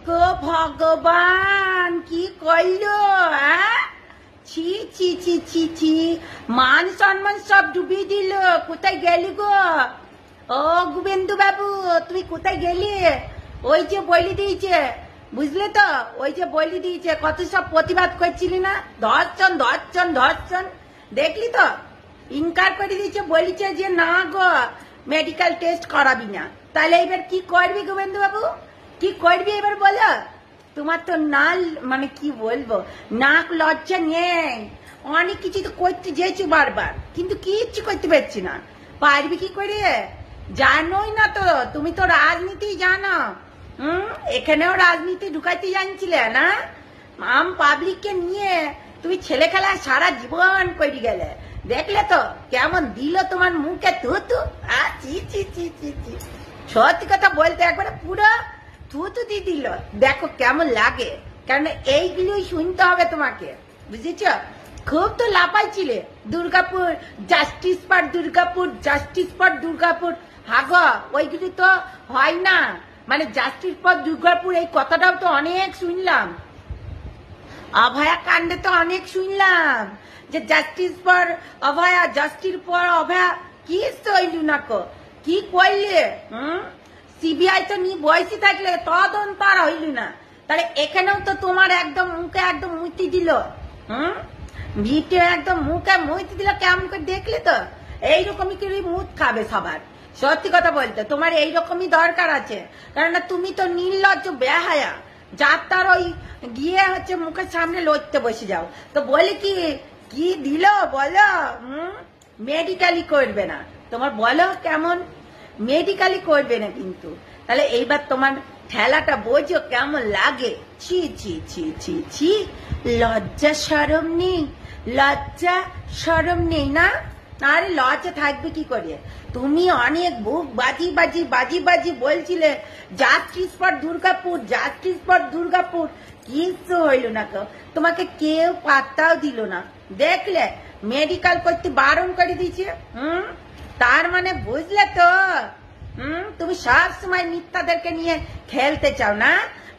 গো ভগবান, কি করলো? ছি ছি ছি ছি ছি, মান সম্মান সব ডুবিয়ে দিল। কোথায় গেলি গো? ও গোবিন্দু বাবু, তুমি কোথায় গেলি? ওই যে বলি দিয়েছে, বুঝলে তো, ওই যে বলি দিয়েছে, কত সব প্রতিবাদ করছিলি না, ধর্ষণ ধর্ষণ ধর্ষণ, দেখলি তো? ইনকার করে দিয়েছে, বলিছে যে না গো মেডিকেল টেস্ট করাবি না। তাহলে এবার কি করবি গোবিন্দু বাবু, কি করবি এবার বলো? তোমার তো নাল মানে কি বলবো, নাক লজ্জা নেই। অনেক কিছু তো করতে যেয়েছো বারবার, কিন্তু কিচ্ছু করতে পারছি না। পারবি কি করে? জানোই না তো, তুমি তো রাজনীতি জানো। এখানেও রাজনীতি ঢুকাইতে জানছিলে না? আম পাবলিককে নিয়ে তুমি ছেলে খেলা সারা জীবন করে গেলে। দেখলে তো কেমন দিল তোমার মুখে থুতু। চি চি চি চি চি, সত্যি কথা বলতে একবারে পুরো থুতু দিয়ে দিল। দেখো কেমন লাগে, কারণ এইগুলোই শুনতে হবে তোমাকে, বুঝেছ? খুব তো লাপাইছিলে, Durgapur justice for Durgapur, justice for Durgapur. হাগ, ওইগুলি তো হয় না, মানে জাস্টিস ফর দুর্গাপুর এই কথাটাও তো অনেক শুনলাম। অভয়া কাণ্ডে তো অনেক শুনলাম যে justice for Abhaya, justice for Abhaya. কি হইল না কো, কি করলে? সিবিআই তো নিয়ে বয়সী থাকলে তদন্ত আর হইল না, তাহলে এখানেও তো তোমার একদম মুখে একদম মুতি দিল। ভিটে একদম মুখে মুতি দিল, কেমন করে দেখলে তো? এইরকমই করে মুখ খাবে সবার। সত্যি কথা বলতে তোমার এইরকমই দরকার আছে, কারণ তুমি তো নির্লজ্জ বেহায়া, যার তার ওই গিয়ে হচ্ছে মুখের সামনে লড়তে বসে যাও। তো বলি কি দিল বলো? মেডিকেলই করবে না তোমার, বলো কেমন? মেডিকেলই করবে না কিন্তু। তাহলে এইবার তোমার ঠেলাটা বোঝো কেমন লাগে। ছি ছি ছি ছি ছি, লজ্জা সরম নেই, লজ্জা সরম নেই না? আরে লজ্জা থাকবে কি করে? তুমি অনেক বুক বাজি বাজি বাজি বাজি বলছিলে justice for Durgapur, justice for Durgapur. কিছু হইল না, তোমাকে কেউ পাত্তাও দিল না। দেখলে মেডিকেল করতে বারণ করে দিয়েছে। তার মানে বুঝলে তো, তুমি সব সময় মিথ্যাদেরকে নিয়ে খেলতে চাও না?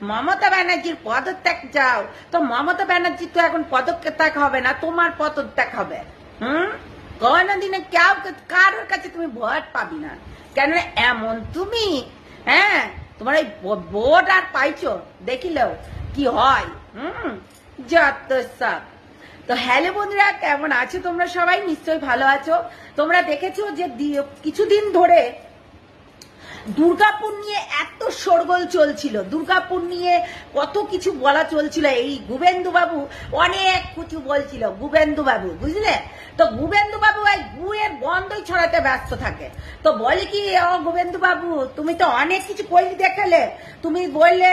মমতা ব্যানার্জির পদত্যাগ চাও তো মমতা ব্যানার্জি তো এখন পদত্যাগ হবে না, তোমার পদত্যাগ হবে। কোনদিনে কেউ কারোর কাছে তুমি ভোট পাবি না, কেন এমন তুমি। তোমার এই ভোট আর পাইছো, দেখিলেও কি হয়। যত সব। তো হ্যালো বন্ধুরা, কেমন আছো তোমরা? সবাই নিশ্চয়ই ভালো আছো। তোমরা দেখেছো যে কিছুদিন ধরে দুর্গাপুর নিয়ে এত শোরগোল চলছিল, দুর্গাপুর নিয়ে কত কিছু বলা চলছিল। এই গোবিন্দু বাবু অনেক কিছু বলছিল, গোবিন্দু বাবু, বুঝলে তো? গোবিন্দু বাবু এই গুয়ের বন্ধই ছড়াতে ব্যস্ত থাকে। তো বলি কি, ও গোবিন্দু বাবু, তুমি তো অনেক কিছু কইলি দেখালে। তুমি বললে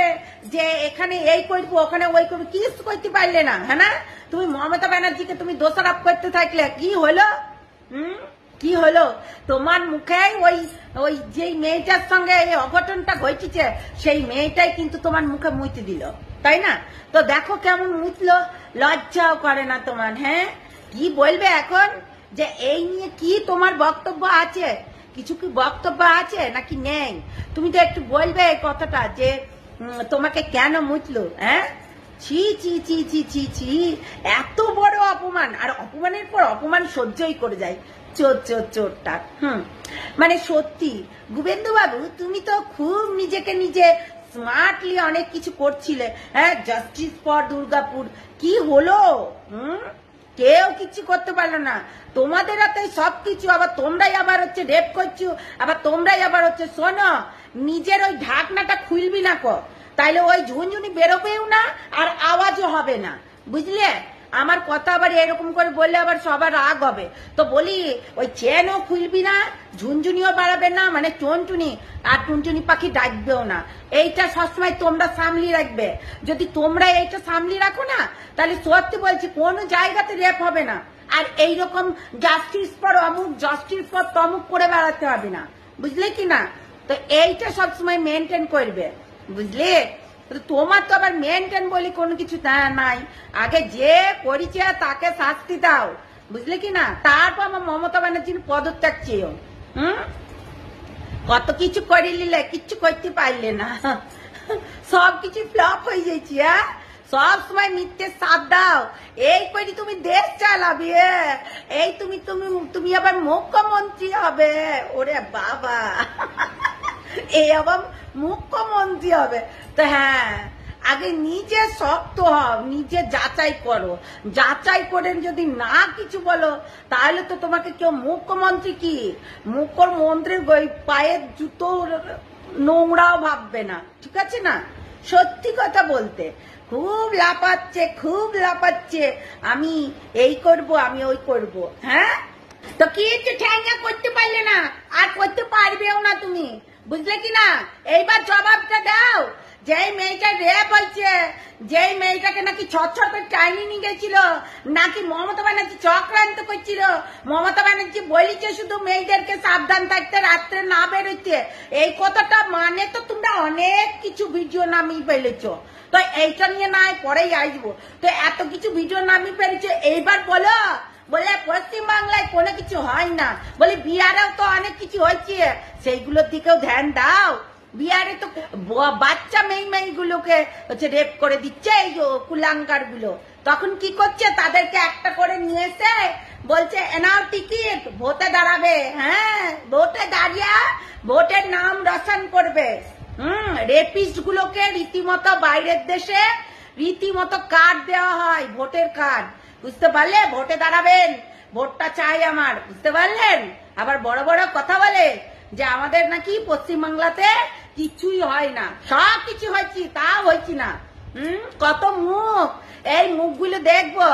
যে এখানে এই করবো, ওখানে ওই করবো, কিছু করতে পারলে না, হ্যাঁ না? তুমি মমতা ব্যানার্জিকে তুমি দোষারোপ করতে থাকলে, কি হলো? কি হলো? তোমার মুখে ওই যে মেয়েটার সঙ্গে এই অঘটনটা ঘটেছে, সেই মেয়েটাই কিন্তু তোমার মুখে মুইতে দিল, তাই না? তো দেখো কেমন মুতলো, লজ্জাও করে না তোমার। কি বলবে এখন? যে এই নিয়ে কি তোমার বক্তব্য আছে? কিছু কি বক্তব্য আছে নাকি নেই? তুমি তো একটু বলবে এই কথাটা, যে তোমাকে কেন মুতলো। ছি ছি ছি ছি ছি ছি, এত বড় অপমান, আর অপমানের পর অপমান সহ্যই করে যায় চোর চোর চোরটা। মানে সত্যি গোবিন্দু বাবু, তুমি তো খুব নিজেকে নিজে স্মার্টলি অনেক কিছু করছিলে। জাস্টিস ফর দুর্গাপুর, কি হলো? কেউ কিছু করতে পারলো না। তোমাদের হাতে সবকিছু, আবার তোমরাই আবার হচ্ছে রেপ করছো, আবার তোমরাই আবার হচ্ছে, শোনো, নিজের ওই ঢাকনাটা খুলবি না কো, তাইলে ওই ঝুনঝুনি বেরোবেও না আর আওয়াজও হবে না, বুঝলে? আমার কথা আবার এরকম করে বললে আবার সবার রাগ হবে। তো বলি, ওই চেনও খুলবি না, ঝুনঝুনিও বাড়াবে না, মানে টুনটুনি, আর টুনটুনি পাখি ডাকবেও না। এইটা সবসময় তোমরা সামলি রাখবে। যদি তোমরা এইটা সামলি রাখো না, তাহলে সত্যি বলছি কোনো জায়গাতে রেপ হবে না, আর এইরকম জাস্টিস ফর অমুক, জাস্টিস ফর তমুক করে বেড়াতে হবে না, বুঝলে কি না? তো এইটা সবসময় মেনটেন করবে, বুঝলে? তোমার তো আবার মেনটেন বলি কোনো কিছু নাই। আগে যে করেছে তাকে শাস্তি দাও, বুঝলে কি না? তারপর আমার মমতা ব্যানার্জির পদত্যাগ চেয়েও। কত কিছু করে নিলে, কিচ্ছু করতে পারলে না। সবকিছু ফ্লপ হয়ে যাচ্ছে। হ্যাঁ, সব সময় মিথ্যে সাথ দাও, এই করে তুমি দেশ চালাবে, এই তুমি তুমি তুমি আবার মুখ্যমন্ত্রী হবে। ওরে বাবা, এই আবার মুখ্যমন্ত্রী হবে। তো হ্যাঁ, আগে নিজে শক্ত হও, নিজে যাচাই করো, যাচাই করে যদি না কিছু বলো তাহলে তো তোমাকে কেউ মুখ্যমন্ত্রী কি মুখ্যমন্ত্রীর পায়ের জুতো নোংরাও ভাববে না, ঠিক আছে না? সত্যি কথা বলতে খুব লাফাচ্ছে, খুব লাফাচ্ছে, আমি এই করব, আমি ওই করব। হ্যাঁ, তো কি ঠ্যাঙ্গা করতে পারলে না, আর করতে পারবেও না তুমি, বুঝলে কি না? এইবার জবাবটা দাও। যেই মেয়েটা রেপ হয়েছে, যেই মেয়েটাকে নাকি ছটছট করে টাইনি নিয়ে গেছিল, নাকি মমতা ব্যানার্জি চক্রান্ত করছিল, মমতা ব্যানার্জি বলিছে শুধু মেয়েদেরকে সাবধান থাকতে, রাত্রে না বেরোচ্ছে, এই কথাটা মানে তো তোমরা অনেক কিছু ভিডিও নামিয়ে ফেলেছো। তো এইটা নিয়ে না পরেই আসবো। তো এত কিছু ভিডিও নামিয়ে ফেলেছো, এইবার বলো বলে পশ্চিমবাংলায় কোনো কিছু হয় না, বলে বিহারেও তো অনেক কিছু হয়েছে, সেইগুলোর দিকেও ধ্যান দাও। বিহারে তো বাচ্চা মেয়েগুলোকে হচ্ছে রেপ করে দিচ্ছে এই কুলাঙ্গার গুলো, তখন কি করছে, তাদেরকে একটা করে নিয়ে এসে বলছে এনাও টিকিট, ভোটে দাঁড়াবে। হ্যাঁ, ভোটে দাঁড়িয়ে ভোটের নাম রোশন করবে। রেপিস্ট গুলোকে রীতিমতো বাইরের দেশে রীতিমতো কার্ড দেওয়া হয়, ভোটের কার্ড, বুঝতে পারলে? ভোটে দাঁড়াবেন, ভোটটা চাই আমার, বুঝতে পারলেন? আবার বড় বড় কথা বলে যে আমাদের নাকি পশ্চিমবাংলাতে কিছুই হয় না, সব কিছু হয়েছি, তাও হয়েছি না। কত মুখ, এই মুখগুলো দেখবো,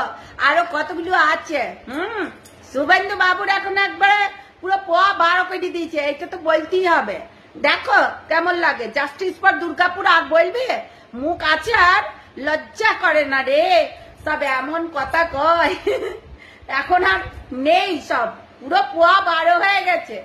আরো কতগুলো আছে। শুভেন্দু বাবুর এখন একবারে পুরো 12 কেটে দিয়েছে, এটা তো বলতেই হবে। দেখো কেমন লাগে, জাস্টিস ফর দুর্গাপুর আর বলবে, মুখ আছে আর লজ্জা করে না রে, সব এমন কথা কয়। এখন আর নেই, সব পুরো 12 হয়ে গেছে।